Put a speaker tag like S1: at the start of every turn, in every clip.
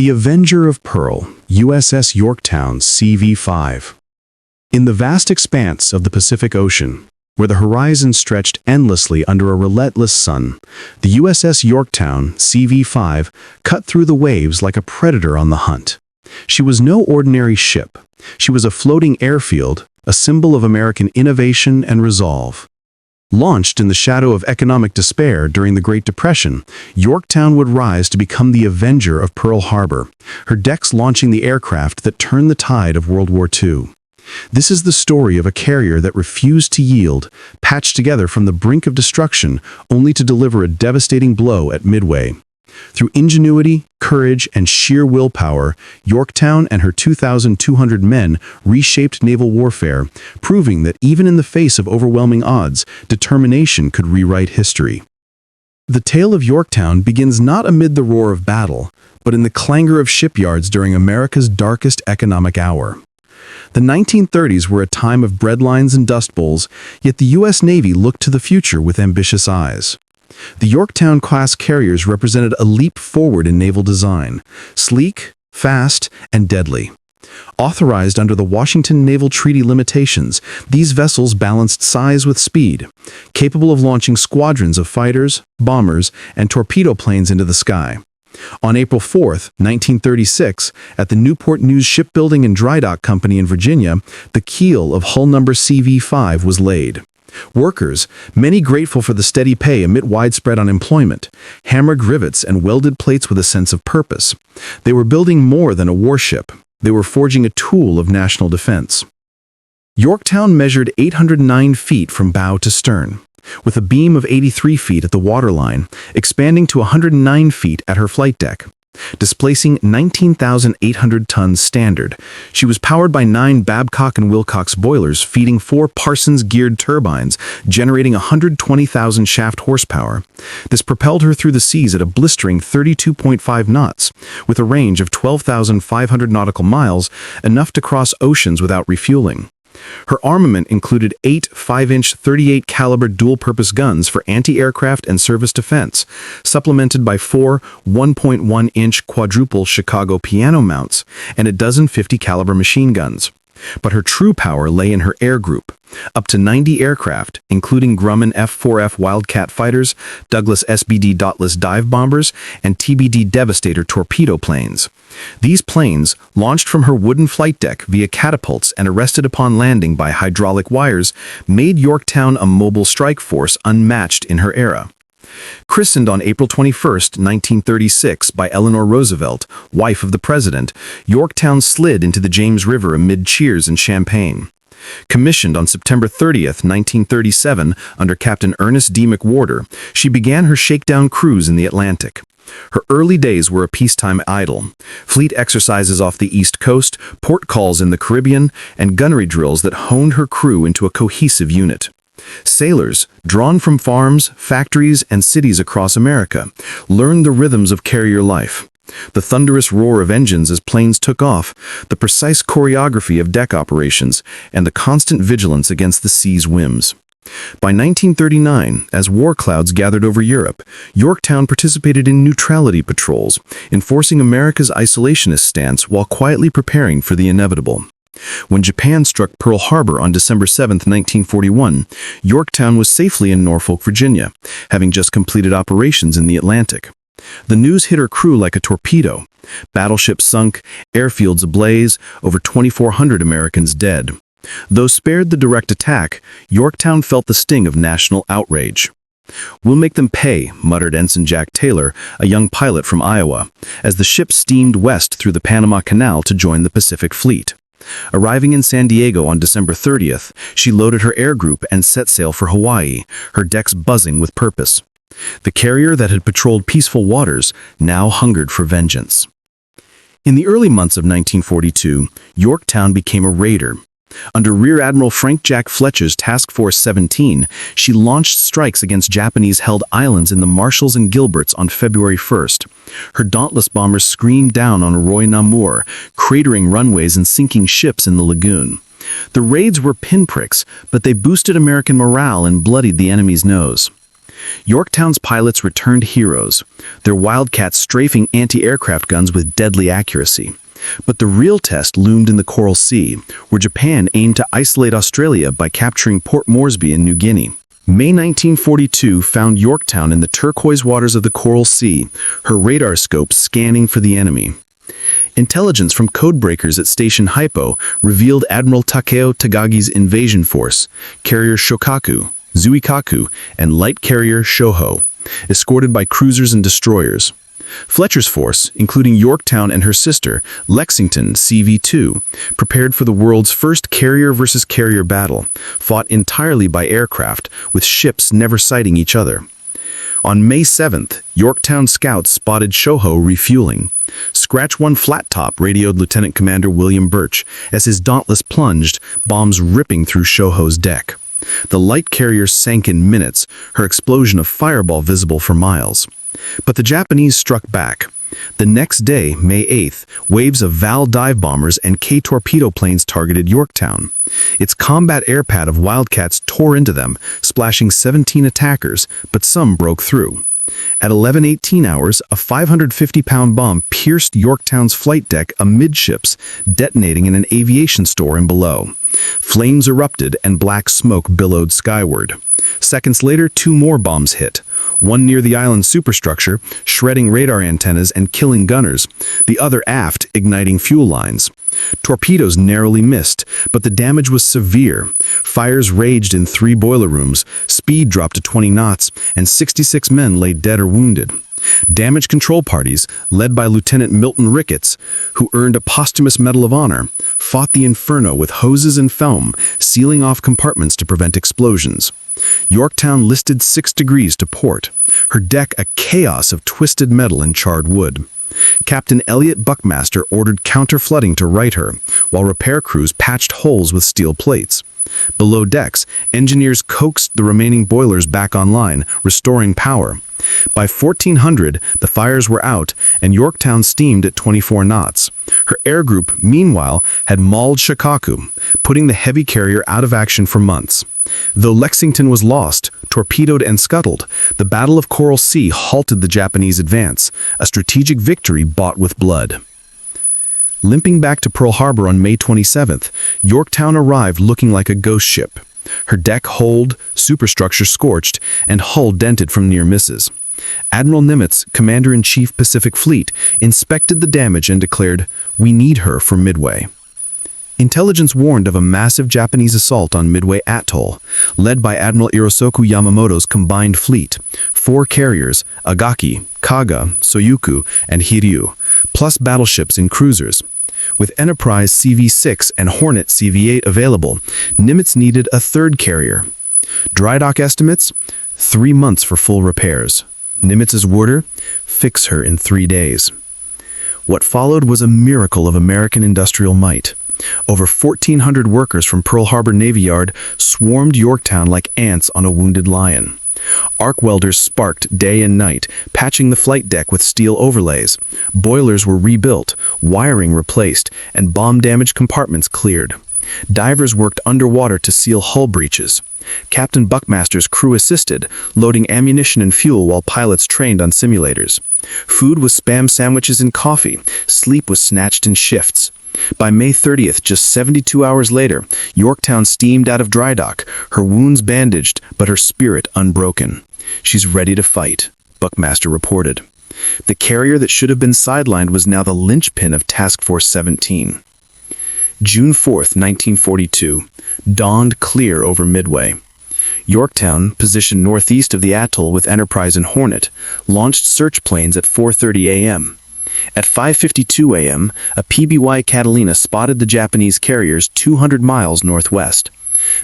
S1: The Avenger of Pearl, USS Yorktown CV-5. In the vast expanse of the Pacific Ocean, where the horizon stretched endlessly under a relentless sun, the USS Yorktown CV-5 cut through the waves like a predator on the hunt. She was no ordinary ship. She was a floating airfield, a symbol of American innovation and resolve. Launched in the shadow of economic despair during the Great Depression, Yorktown would rise to become the Avenger of Pearl Harbor, her decks launching the aircraft that turned the tide of World War II. This is the story of a carrier that refused to yield, patched together from the brink of destruction, only to deliver a devastating blow at Midway. Through ingenuity, courage, and sheer willpower, Yorktown and her 2,200 men reshaped naval warfare, proving that even in the face of overwhelming odds, determination could rewrite history. The tale of Yorktown begins not amid the roar of battle, but in the clangor of shipyards during America's darkest economic hour. The 1930s were a time of breadlines and dust bowls, yet the U.S. Navy looked to the future with ambitious eyes. The Yorktown-class carriers represented a leap forward in naval design, sleek, fast, and deadly. Authorized under the Washington Naval Treaty limitations, these vessels balanced size with speed, capable of launching squadrons of fighters, bombers, and torpedo planes into the sky. On April 4, 1936, at the Newport News Shipbuilding and Drydock Company in Virginia, the keel of hull number CV-5 was laid. Workers, many grateful for the steady pay amid widespread unemployment, hammered rivets and welded plates with a sense of purpose. They were building more than a warship. They were forging a tool of national defense. Yorktown measured 809 feet from bow to stern, with a beam of 83 feet at the waterline, expanding to 109 feet at her flight deck. Displacing 19,800 tons standard, she was powered by 9 Babcock & Wilcox boilers feeding 4 Parsons-geared turbines, generating 120,000 shaft horsepower. This propelled her through the seas at a blistering 32.5 knots, with a range of 12,500 nautical miles, enough to cross oceans without refueling. Her armament included 8 5-inch 38 caliber dual-purpose guns for anti-aircraft and surface defense, supplemented by 4 1.1-inch quadruple Chicago piano mounts and a dozen 50 caliber machine guns. But her true power lay in her air group. Up to 90 aircraft, including Grumman F-4F Wildcat fighters, Douglas SBD Dauntless dive bombers, and TBD Devastator torpedo planes. These planes, launched from her wooden flight deck via catapults and arrested upon landing by hydraulic wires, made Yorktown a mobile strike force unmatched in her era. Christened on April 21, 1936 by Eleanor Roosevelt, wife of the president, Yorktown slid into the James River amid cheers and champagne. Commissioned on September 30, 1937 under Captain Ernest D. McWhorter, she began her shakedown cruise in the Atlantic. Her early days were a peacetime idyll. Fleet exercises off the East Coast, port calls in the Caribbean, and gunnery drills that honed her crew into a cohesive unit. Sailors, drawn from farms, factories, and cities across America, learned the rhythms of carrier life. The thunderous roar of engines as planes took off, the precise choreography of deck operations, and the constant vigilance against the sea's whims. By 1939, as war clouds gathered over Europe, Yorktown participated in neutrality patrols, enforcing America's isolationist stance while quietly preparing for the inevitable. When Japan struck Pearl Harbor on December 7, 1941, Yorktown was safely in Norfolk, Virginia, having just completed operations in the Atlantic. The news hit her crew like a torpedo. Battleships sunk, airfields ablaze, over 2,400 Americans dead. Though spared the direct attack, Yorktown felt the sting of national outrage. "We'll make them pay," muttered Ensign Jack Taylor, a young pilot from Iowa, as the ship steamed west through the Panama Canal to join the Pacific Fleet. Arriving in San Diego on December 30th, she loaded her air group and set sail for Hawaii, her decks buzzing with purpose. The carrier that had patrolled peaceful waters now hungered for vengeance. In the early months of 1942, Yorktown became a raider. Under Rear Admiral Frank Jack Fletcher's Task Force 17, she launched strikes against Japanese-held islands in the Marshalls and Gilberts on February 1st. Her Dauntless bombers screamed down on Roy Namur, cratering runways and sinking ships in the lagoon. The raids were pinpricks, but they boosted American morale and bloodied the enemy's nose. Yorktown's pilots returned heroes, their Wildcats strafing anti-aircraft guns with deadly accuracy. But the real test loomed in the Coral Sea, where Japan aimed to isolate Australia by capturing Port Moresby in New Guinea. May 1942 found Yorktown in the turquoise waters of the Coral Sea, her radar scope scanning for the enemy. Intelligence from codebreakers at Station Hypo revealed Admiral Takeo Tagagi's invasion force, carrier Shokaku, Zuikaku, and light carrier Shoho, escorted by cruisers and destroyers. Fletcher's force, including Yorktown and her sister, Lexington CV-2, prepared for the world's first carrier-versus-carrier battle, fought entirely by aircraft, with ships never sighting each other. On May 7th, Yorktown scouts spotted Shoho refueling. Scratch One Flat Top radioed Lieutenant Commander William Birch as his Dauntless plunged, bombs ripping through Shoho's deck. The light carrier sank in minutes, her explosion of fireball visible for miles. But the Japanese struck back. The next day, May 8th, waves of Val dive bombers and K-torpedo planes targeted Yorktown. Its combat air pad of Wildcats tore into them, splashing 17 attackers, but some broke through. At 11:18 hours, a 550-pound bomb pierced Yorktown's flight deck amidships, detonating in an aviation store and below. Flames erupted and black smoke billowed skyward. Seconds later, 2 more bombs hit. One near the island's superstructure, shredding radar antennas and killing gunners, the other aft, igniting fuel lines. Torpedoes narrowly missed, but the damage was severe. Fires raged in 3 boiler rooms, speed dropped to 20 knots, and 66 men lay dead or wounded. Damage control parties, led by Lieutenant Milton Ricketts, who earned a posthumous Medal of Honor, fought the inferno with hoses and foam, sealing off compartments to prevent explosions. Yorktown listed 6 degrees to port, her deck a chaos of twisted metal and charred wood. Captain Elliot Buckmaster ordered counter-flooding to right her, while repair crews patched holes with steel plates. Below decks, engineers coaxed the remaining boilers back online, restoring power. By 1400, the fires were out, and Yorktown steamed at 24 knots. Her air group, meanwhile, had mauled Shikaku, putting the heavy carrier out of action for months. Though Lexington was lost, torpedoed and scuttled, the Battle of Coral Sea halted the Japanese advance, a strategic victory bought with blood. Limping back to Pearl Harbor on May 27th, Yorktown arrived looking like a ghost ship. Her deck holed, superstructure scorched, and hull dented from near misses. Admiral Nimitz, Commander-in-Chief Pacific Fleet, inspected the damage and declared, "We need her for Midway." Intelligence warned of a massive Japanese assault on Midway Atoll, led by Admiral Irisoku Yamamoto's combined fleet, 4 carriers, Agaki, Kaga, Soyuku, and Hiryu, plus battleships and cruisers. With Enterprise CV-6 and Hornet CV-8 available, Nimitz needed a 3rd carrier. Dry dock estimates? 3 months for full repairs. Nimitz's order? Fix her in 3 days. What followed was a miracle of American industrial might. Over 1,400 workers from Pearl Harbor Navy Yard swarmed Yorktown like ants on a wounded lion. Arc welders sparked day and night, patching the flight deck with steel overlays. Boilers were rebuilt, wiring replaced, and bomb-damaged compartments cleared. Divers worked underwater to seal hull breaches. Captain Buckmaster's crew assisted, loading ammunition and fuel while pilots trained on simulators. Food was Spam sandwiches and coffee. Sleep was snatched in shifts. By May 30th, just 72 hours later, Yorktown steamed out of dry dock, her wounds bandaged, but her spirit unbroken. "She's ready to fight," Buckmaster reported. The carrier that should have been sidelined was now the linchpin of Task Force 17. June 4th, 1942, dawned clear over Midway. Yorktown, positioned northeast of the atoll with Enterprise and Hornet, launched search planes at 4:30 a.m. At 5:52 a.m., a PBY Catalina spotted the Japanese carriers 200 miles northwest.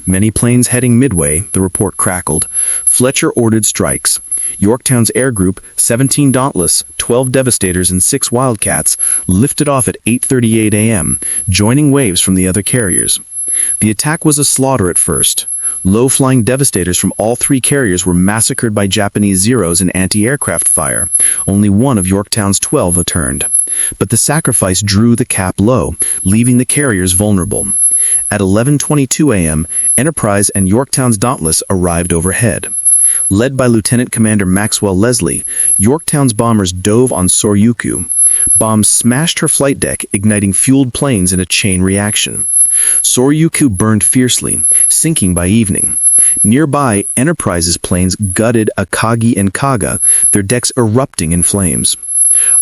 S1: Many planes heading Midway, the report crackled. Fletcher ordered strikes. Yorktown's air group, 17 Dauntless, 12 Devastators, and 6 Wildcats, lifted off at 8:38 a.m., joining waves from the other carriers. The attack was a slaughter at first. Low-flying Devastators from all 3 carriers were massacred by Japanese Zeros in anti-aircraft fire. Only one of Yorktown's 12 returned. But the sacrifice drew the cap low, leaving the carriers vulnerable. At 11:22 a.m., Enterprise and Yorktown's Dauntless arrived overhead.
S2: Led by Lieutenant Commander Maxwell Leslie, Yorktown's bombers dove on Soryuku. Bombs smashed her flight deck, igniting fueled planes in a chain reaction. Soryuku burned fiercely, sinking by evening. Nearby, Enterprise's planes gutted Akagi and Kaga, their decks erupting in flames.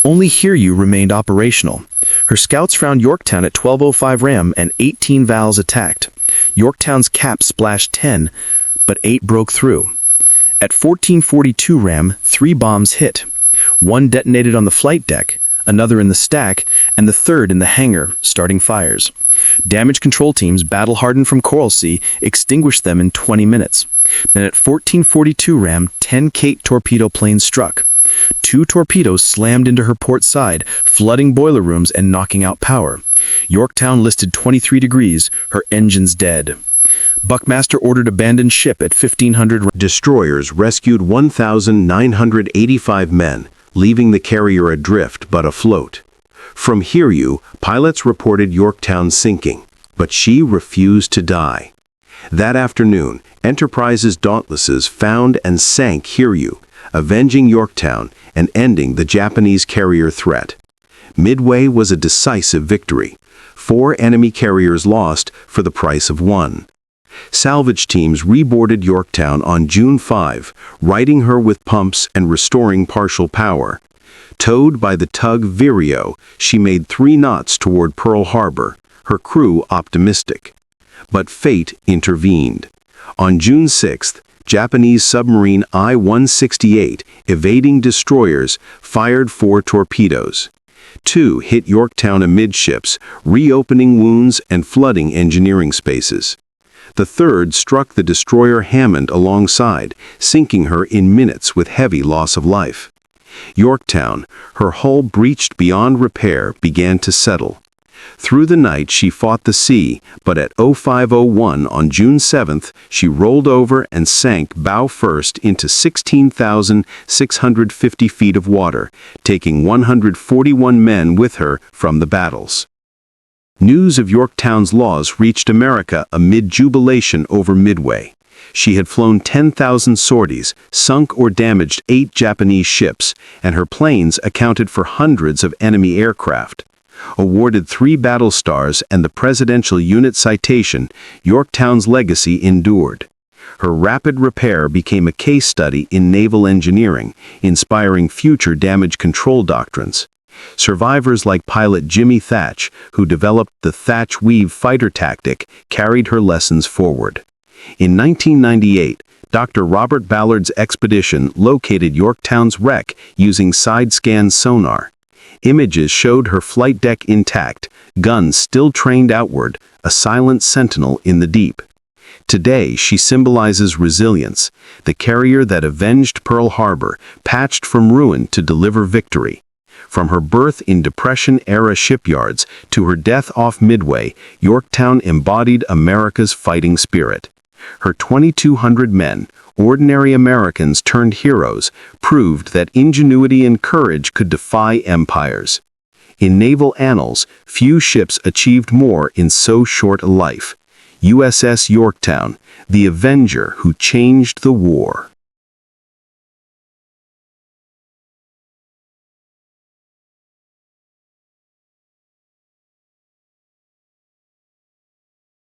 S2: Only Hiryu remained operational. Her scouts found Yorktown at 12:05 RAM and 18 Vals attacked. Yorktown's cap splashed 10, but 8 broke through. At 14:42 RAM, 3 bombs hit. One detonated on the flight deck, another in the stack, and the third in the hangar, starting fires. Damage control teams, battle-hardened from Coral Sea, extinguished them in 20 minutes. Then at 14:42 RAM, 10 Kate torpedo planes struck. 2 torpedoes slammed into her port side, flooding boiler rooms and knocking out power. Yorktown listed 23 degrees, her engines dead. Buckmaster ordered abandoned ship at 1500.
S1: Destroyers rescued 1,985 men, leaving the carrier adrift but afloat. From Hiryu, pilots reported Yorktown sinking, but she refused to die. That afternoon, Enterprise's Dauntlesses found and sank Hiryu, avenging Yorktown and ending the Japanese carrier threat. Midway was a decisive victory. 4 enemy carriers lost for the price of 1. Salvage teams reboarded Yorktown on June 5, righting her with pumps and restoring partial power. Towed by the tug Vireo, she made 3 knots toward Pearl Harbor, her crew optimistic. But fate intervened. On June 6, Japanese submarine I-168, evading destroyers, fired 4 torpedoes. 2 hit Yorktown amidships, reopening wounds and flooding engineering spaces. The third struck the destroyer Hammond alongside, sinking her in minutes with heavy loss of life. Yorktown, her hull breached beyond repair, began to settle. Through the night she fought the sea, but at 05:01 on June 7th, she rolled over and sank bow first into 16,650 feet of water, taking 141 men with her from the battles. News of Yorktown's loss reached America amid jubilation over Midway. She had flown 10,000 sorties, sunk or damaged 8 Japanese ships, and her planes accounted for hundreds of enemy aircraft. Awarded 3 battle stars and the Presidential Unit Citation, Yorktown's legacy endured. Her rapid repair became a case study in naval engineering, inspiring future damage control doctrines. Survivors like pilot Jimmy Thatch, who developed the Thatch-Weave fighter tactic, carried her lessons forward. In 1998, Dr. Robert Ballard's expedition located Yorktown's wreck using side-scan sonar. Images showed her flight deck intact, guns still trained outward, a silent sentinel in the deep. Today, she symbolizes resilience, the carrier that avenged Pearl Harbor, patched from ruin to deliver victory. From her birth in Depression-era shipyards to her death off Midway, Yorktown embodied America's fighting spirit. Her 2,200 men, ordinary Americans turned heroes, proved that ingenuity and courage could defy empires. In naval annals, few ships achieved more in so short a life. USS Yorktown, the Avenger who changed the war.